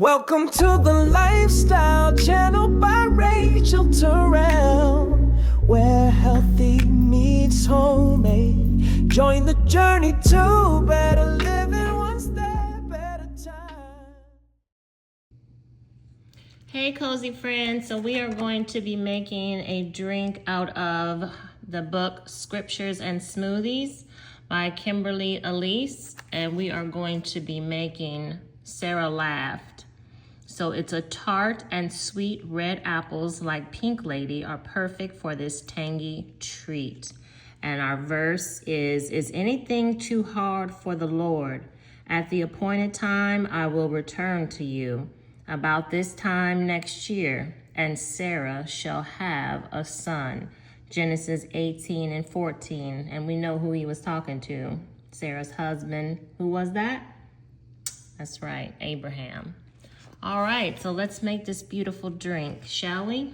Welcome to the Lifestyle Channel by Rachel Terrell, where healthy meets homemade. Join the journey to better living, one step at a time. Hey cozy friends, so we are going to be making a drink out of the book Scriptures and Smoothies by Kimberly Elise, and we are going to be making Sarah Laughed. So it's a tart and sweet red apples like Pink Lady are perfect for this tangy treat. And our verse is anything too hard for the Lord? At the appointed time, I will return to you. About this time next year, and Sarah shall have a son. Genesis 18 and 14. And we know who he was talking to. Sarah's husband. Who was that? That's right, Abraham. All right, so let's make this beautiful drink, shall we?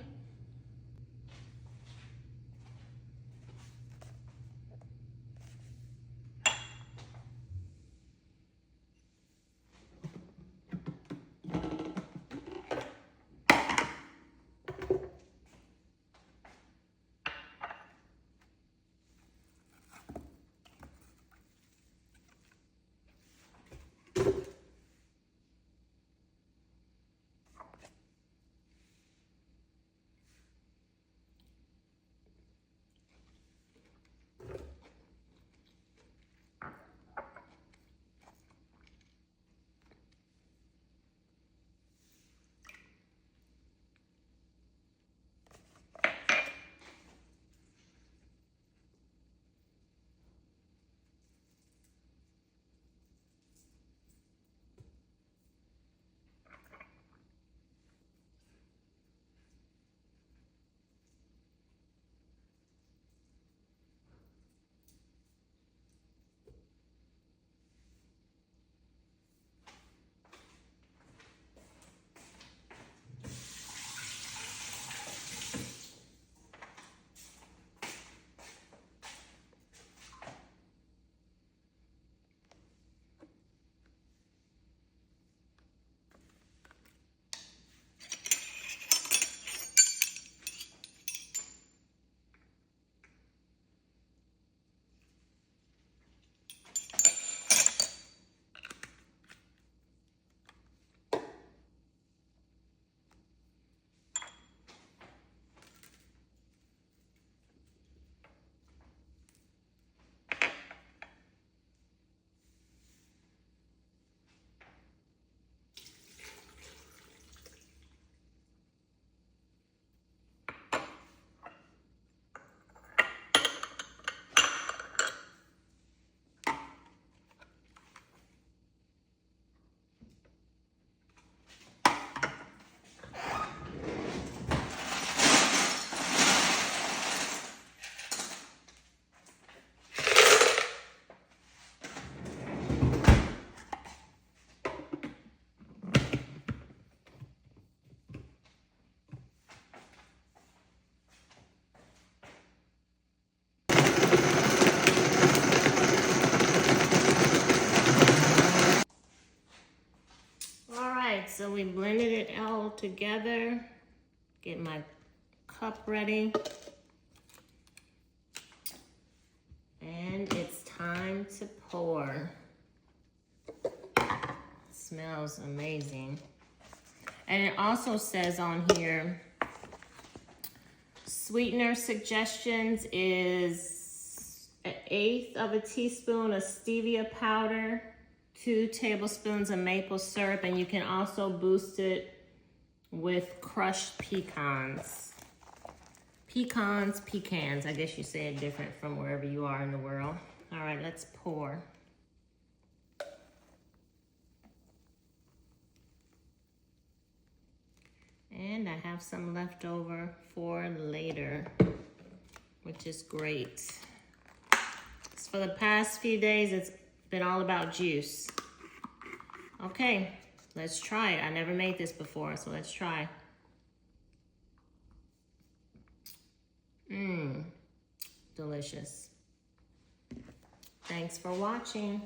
So we blended it all together. Get my cup ready. And it's time to pour. Smells amazing. And it also says on here, sweetener suggestions is 1/8 of a teaspoon of stevia powder, 2 tablespoons of maple syrup, and you can also boost it with crushed pecans. Pecans, I guess you say it different from wherever you are in the world. All right, let's pour. And I have some left over for later, which is great. So for the past few days, it's been all about juice. Okay, let's try it. I never made this before, so let's try. Delicious. Thanks for watching.